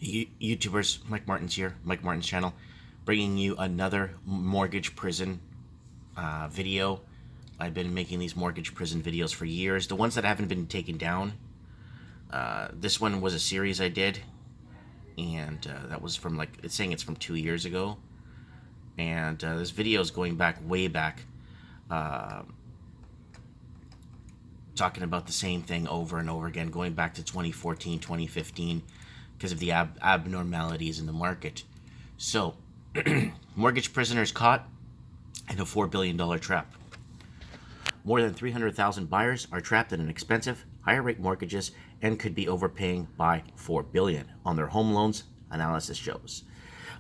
YouTubers, Mike Martin's here, Mike Martin's channel, bringing you another mortgage prison video. I've been making these mortgage prison videos for years. The ones that haven't been taken down. This one was a series I did, and that was from it's saying it's from 2 years ago. And this video is going back, way back, talking about the same thing over and over again, going back to 2014, 2015, because of the abnormalities in the market. So, mortgage prisoners caught in a $4 billion trap. More than 300,000 buyers are trapped in an expensive, higher rate mortgages and could be overpaying by $4 billion on their home loans, analysis shows.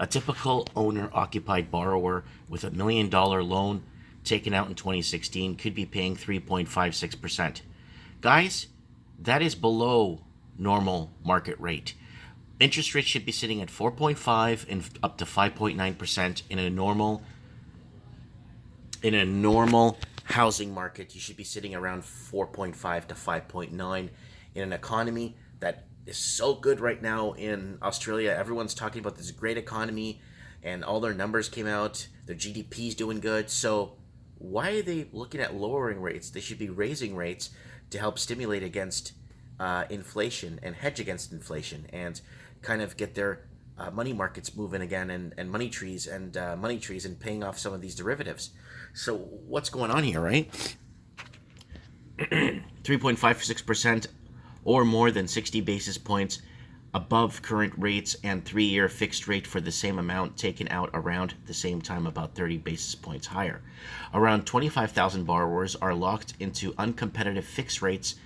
A typical owner-occupied borrower with $1 million loan taken out in 2016 could be paying 3.56%. Guys, that is below normal market rate. Interest rates should be sitting at 4.5 and up to 5.9% in a normal housing market. You should be sitting around 4.5 to 5.9 in an economy that is so good right now in Australia. Everyone's talking about this great economy, and all their numbers came out. Their GDP is doing good. So why are they looking at lowering rates? They should be raising rates to help stimulate against inflation and hedge against inflation, and kind of get their money markets moving again, and money trees and paying off some of these derivatives. So what's going on here, right? 3.56% or more than 60 basis points above current rates, and 3-year fixed rate for the same amount taken out around the same time, about 30 basis points higher. Around 25,000 borrowers are locked into uncompetitive fixed rates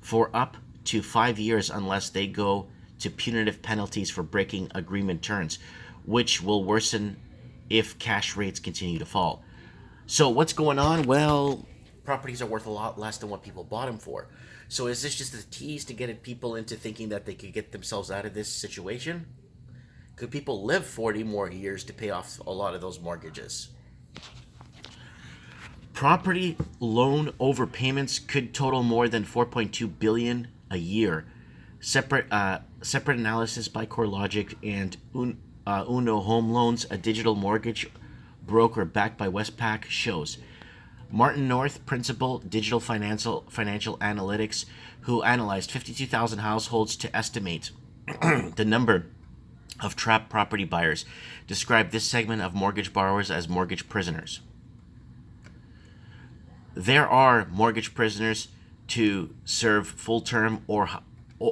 for up to 5 years unless they go to punitive penalties for breaking agreement terms, which will worsen if cash rates continue to fall. So what's going on? Well, properties are worth a lot less than what people bought them for. So is this just a tease to get people into thinking that they could get themselves out of this situation? Could people live 40 more years to pay off a lot of those mortgages? Property loan overpayments could total more than $4.2 billion a year. Separate analysis by CoreLogic and Uno Home Loans, a digital mortgage broker backed by Westpac, shows. Martin North, principal, digital financial analytics, who analyzed 52,000 households to estimate the number of trapped property buyers, described this segment of mortgage borrowers as mortgage prisoners. There are mortgage prisoners to serve full term or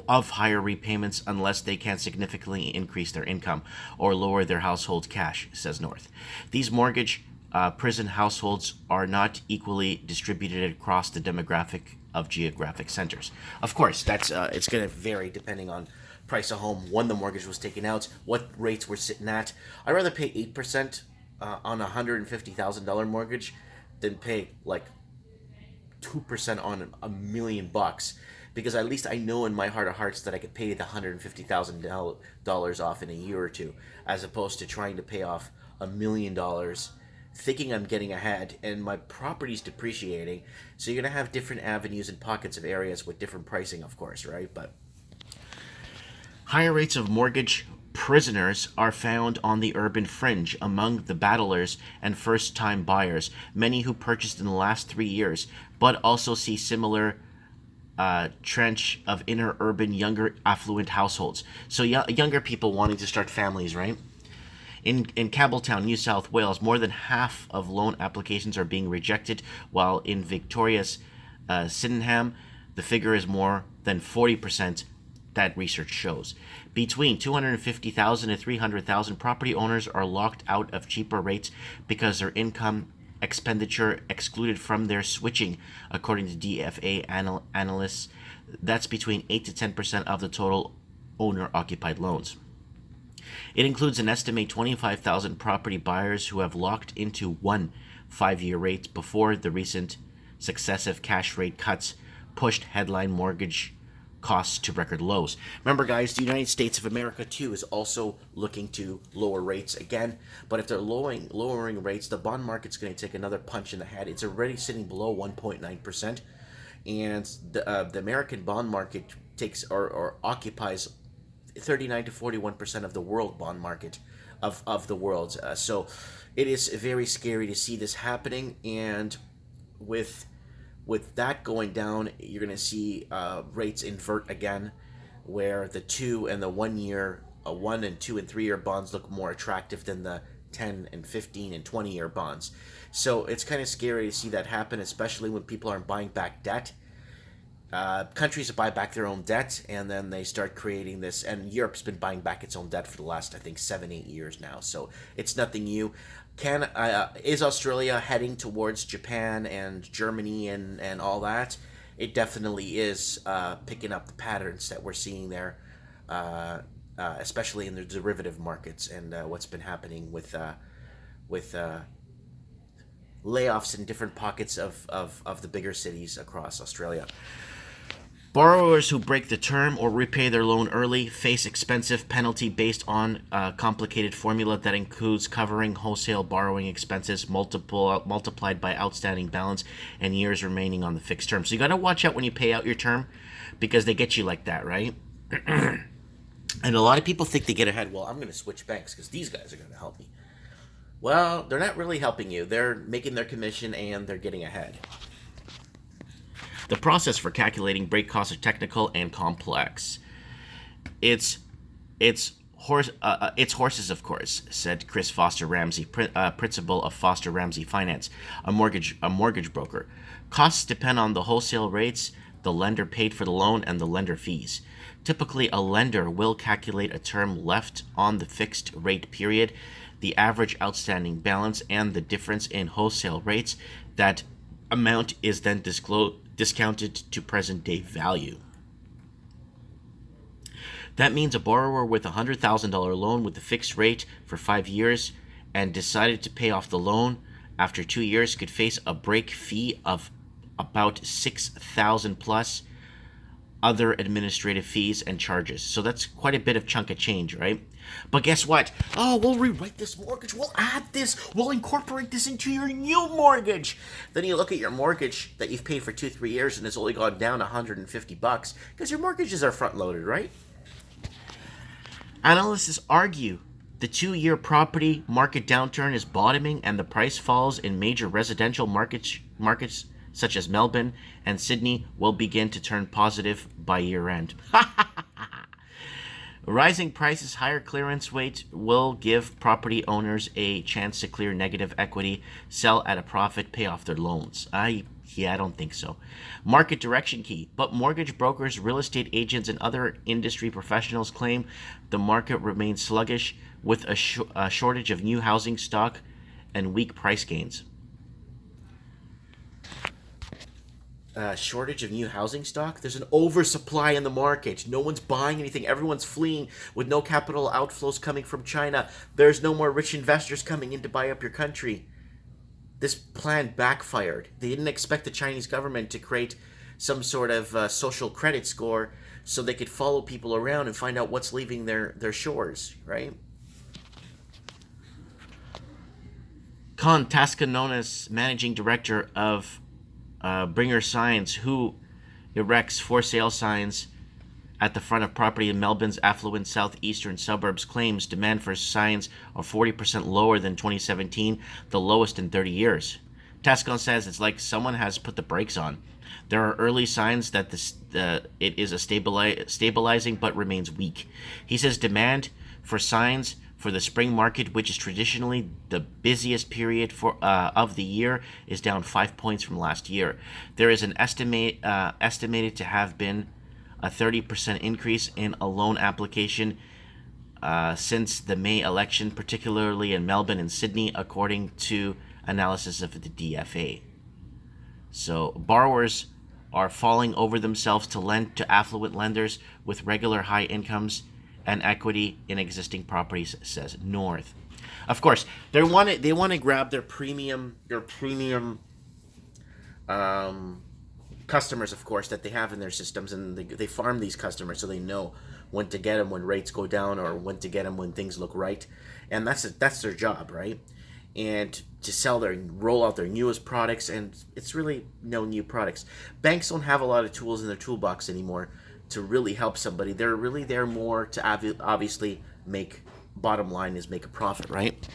of higher repayments unless they can significantly increase their income or lower their household cash, says North. These mortgage prison households are not equally distributed across the demographic of geographic centers. Of course, that's it's going to vary depending on price of home, when the mortgage was taken out, what rates we're sitting at. I'd rather pay 8% on a $150,000 mortgage than pay like 2% on $1 million, because at least I know in my heart of hearts that I could pay the $150,000 off in a year or two, as opposed to trying to pay off $1 million, thinking I'm getting ahead, and my property's depreciating. So you're going to have different avenues and pockets of areas with different pricing, of course, right? But higher rates of mortgage prisoners are found on the urban fringe among the battlers and first-time buyers, many who purchased in the last 3 years, but also see similar trench of inner urban, younger, affluent households. So younger people wanting to start families, right? In Campbelltown, New South Wales, more than half of loan applications are being rejected, while in Victoria's Sydenham, the figure is more than 40%, that research shows. Between 250,000 and 300,000 property owners are locked out of cheaper rates because their income expenditure excluded from their switching, according to DFA analysts. That's between 8 to 10% of the total owner-occupied loans. It includes an estimated 25,000 property buyers who have locked into 1 5-year rate before the recent successive cash rate cuts pushed headline mortgage costs to record lows. Remember, guys, the United States of America too is also looking to lower rates again. But if they're lowering rates, the bond market's going to take another punch in the head. It's already sitting below 1.9%, and the American bond market takes or occupies 39 to 41% of the world bond market of the world. So it is very scary to see this happening, and with that going down, you're going to see rates invert again, where the 2 and 1 year, 1 and 2 and 3 year bonds look more attractive than the 10 and 15 and 20-year bonds. So it's kind of scary to see that happen, especially when people aren't buying back debt. Countries buy back their own debt, and then they start creating this. And Europe's been buying back its own debt for the last, I think, 7-8 years now. So it's nothing new. Is Australia heading towards Japan and Germany and all that? It definitely is picking up the patterns that we're seeing there, especially in the derivative markets, and what's been happening with layoffs in different pockets of the bigger cities across Australia. Borrowers who break the term or repay their loan early face expensive penalty based on a complicated formula that includes covering wholesale borrowing expenses multiplied by outstanding balance and years remaining on the fixed term. So you got to watch out when you pay out your term, because they get you like that, right? And a lot of people think they get ahead. Well, I'm going to switch banks because these guys are going to help me. Well, they're not really helping you. They're making their commission and they're getting ahead. The process for calculating break costs are technical and complex. It's horses, of course, said Chris Foster Ramsey, principal of Foster Ramsey Finance, a mortgage broker. Costs depend on the wholesale rates, the lender paid for the loan, and the lender fees. Typically, a lender will calculate a term left on the fixed rate period, the average outstanding balance, and the difference in wholesale rates. That amount is then discounted to present day value. That means a borrower with a $100,000 loan with a fixed rate for 5 years and decided to pay off the loan after 2 years could face a break fee of about $6,000 plus other administrative fees and charges. So that's quite a bit of chunk of change, right? But guess what? Oh, we'll rewrite this mortgage. We'll add this. We'll incorporate this into your new mortgage. Then you look at your mortgage that you've paid for 2-3 years and it's only gone down $150 because your mortgages are front loaded, right? Analysts argue the 2-year property market downturn is bottoming and the price falls in major residential markets such as Melbourne and Sydney will begin to turn positive by year end. Rising prices, higher clearance rate will give property owners a chance to clear negative equity, sell at a profit, pay off their loans. I don't think so. Market direction key. But mortgage brokers, real estate agents, and other industry professionals claim the market remains sluggish with a shortage of new housing stock and weak price gains. Shortage of new housing stock? There's an oversupply in the market. No one's buying anything. Everyone's fleeing with no capital outflows coming from China. There's no more rich investors coming in to buy up your country. This plan backfired. They didn't expect the Chinese government to create some sort of social credit score so they could follow people around and find out what's leaving their shores, right? Con Tascanonis, managing director of Bringer Signs, who erects for sale signs at the front of property in Melbourne's affluent southeastern suburbs, claims demand for signs are 40% lower than 2017, the lowest in 30 years. Tascon says it's like someone has put the brakes on. There are early signs that it is a stabilizing but remains weak. He says demand for signs for the spring market, which is traditionally the busiest period of the year, is down 5 points from last year. There is an estimated to have been a 30% increase in a loan application since the May election, particularly in Melbourne and Sydney, according to analysis of the DFA. So borrowers are falling over themselves to lend to affluent lenders with regular high incomes and equity in existing properties, says North. Of course, they want to grab their premium customers, of course, that they have in their systems, and they farm these customers so they know when to get them when rates go down or when to get them when things look right, and that's their job, right? And to roll out their newest products, and it's really no new products. Banks don't have a lot of tools in their toolbox anymore to really help somebody. They're really there more to obviously make, bottom line is make a profit, right?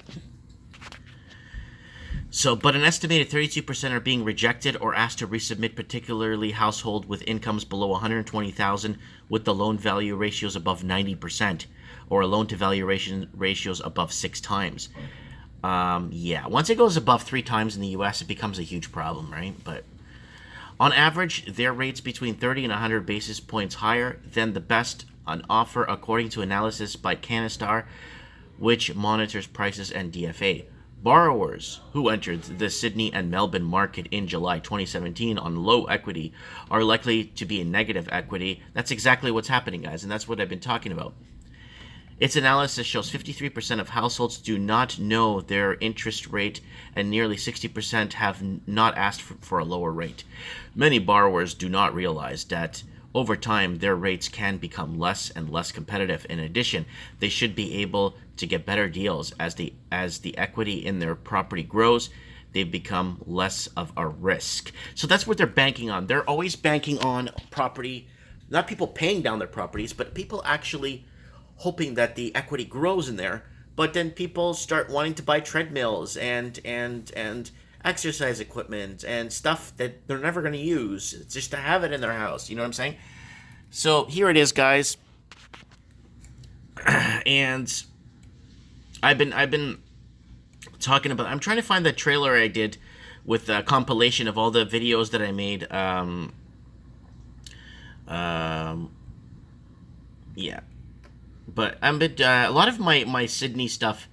So, but an estimated 32% are being rejected or asked to resubmit, particularly household with incomes below 120,000 with the loan value ratios above 90% or a loan to value ratios above 6 times. Yeah, once it goes above 3 times in the US, it becomes a huge problem, right? But on average, their rates between 30 and 100 basis points higher than the best on offer, according to analysis by Canistar, which monitors prices and DFA. Borrowers who entered the Sydney and Melbourne market in July 2017 on low equity are likely to be in negative equity. That's exactly what's happening, guys, and that's what I've been talking about. Its analysis shows 53% of households do not know their interest rate, and nearly 60% have not asked for a lower rate. Many borrowers do not realize that over time their rates can become less and less competitive. In addition, they should be able to get better deals as the equity in their property grows. They become less of a risk. So that's what they're banking on. They're always banking on property, not people paying down their properties, but people actually hoping that the equity grows in there. But then people start wanting to buy treadmills and exercise equipment and stuff that they're never going to use just to have it in their house. You know what I'm saying? So here it is, guys. And I've been talking about, I'm trying to find the trailer I did with a compilation of all the videos that I made. Yeah. But a lot of my Sydney stuff.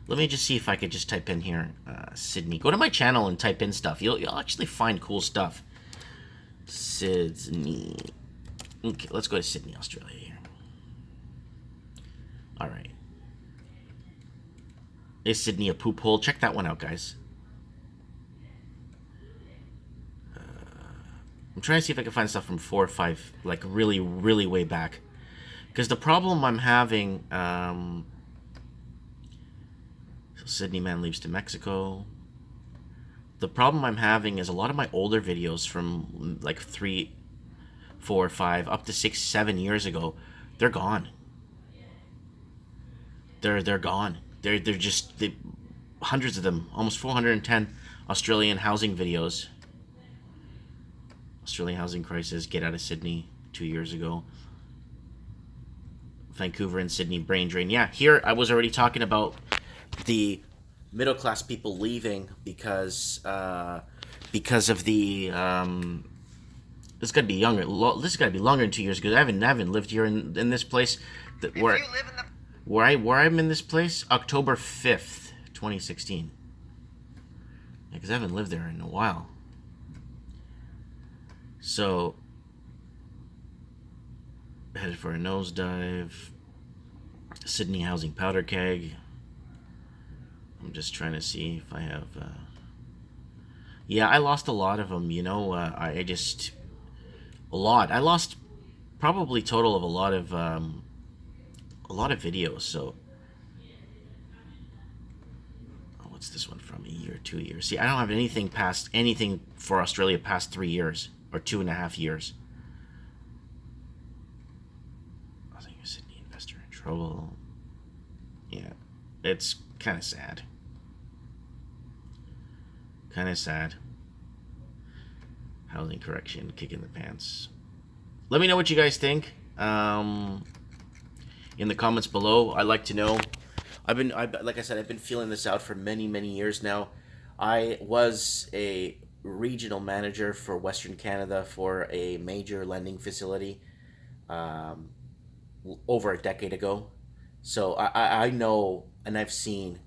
Let me just see if I could just type in here, Sydney. Go to my channel and type in stuff. You'll actually find cool stuff. Sydney. Okay, let's go to Sydney, Australia here. All right. Is Sydney a poop hole? Check that one out, guys. I'm trying to see if I can find stuff from 4 or 5, like really, really way back. Because the problem I'm having, so Sydney man leaves to Mexico. The problem I'm having is a lot of my older videos from like 3, 4, 5, up to 6, 7 years ago, they're gone. They're gone. They're just hundreds of them, almost 410 Australian housing videos. Australian housing crisis, get out of Sydney 2 years ago. Vancouver and Sydney brain drain. Yeah, here I was already talking about the middle class people leaving because of the this got to be younger. This has got to be longer than 2 years because I haven't lived here in this place where I'm in this place October 5th, 2016. Yeah, because I haven't lived there in a while. So headed for a nosedive. Sydney housing powder keg. I'm just trying to see if I have. Yeah, I lost a lot of them. You know, I just a lot. I lost probably total of a lot of videos. So, what's this one from? A year, 2 years. See, I don't have anything for Australia past 3 years or 2.5 years. I think a Sydney investor in trouble. Yeah, it's kind of sad. Kind of sad. Housing correction, kick in the pants. Let me know what you guys think. In the comments below, I'd like to know. Like I said, I've been feeling this out for many years now. I was a regional manager for Western Canada for a major lending facility over a decade ago. So I know, and I've seen,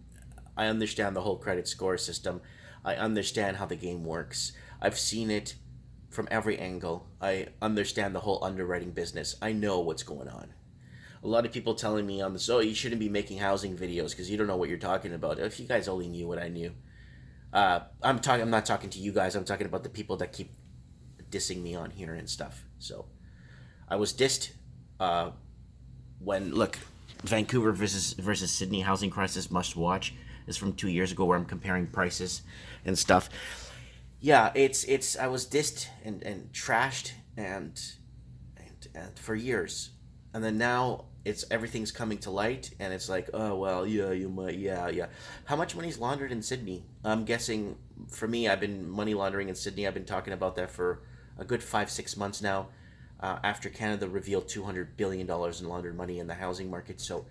I understand the whole credit score system. I understand how the game works. I've seen it from every angle. I understand the whole underwriting business. I know what's going on. A lot of people telling me on this, oh, you shouldn't be making housing videos because you don't know what you're talking about. If you guys only knew what I knew. I'm not talking to you guys. I'm talking about the people that keep dissing me on here and stuff. So I was dissed when, look, Vancouver versus Sydney housing crisis must watch is from 2 years ago where I'm comparing prices and stuff. Yeah, it's I was dissed and trashed and for years, and then now everything's coming to light, and it's like, oh well, yeah, you might, yeah. How much money's laundered in Sydney? I'm guessing, for me, I've been money laundering in Sydney. I've been talking about that for a good 5 6 months now. After Canada revealed $200 billion in laundered money in the housing market, so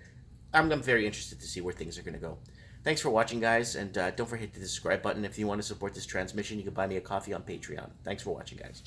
I'm very interested to see where things are going to go. Thanks for watching, guys, and don't forget to hit the subscribe button. If you want to support this transmission, you can buy me a coffee on Patreon. Thanks for watching, guys.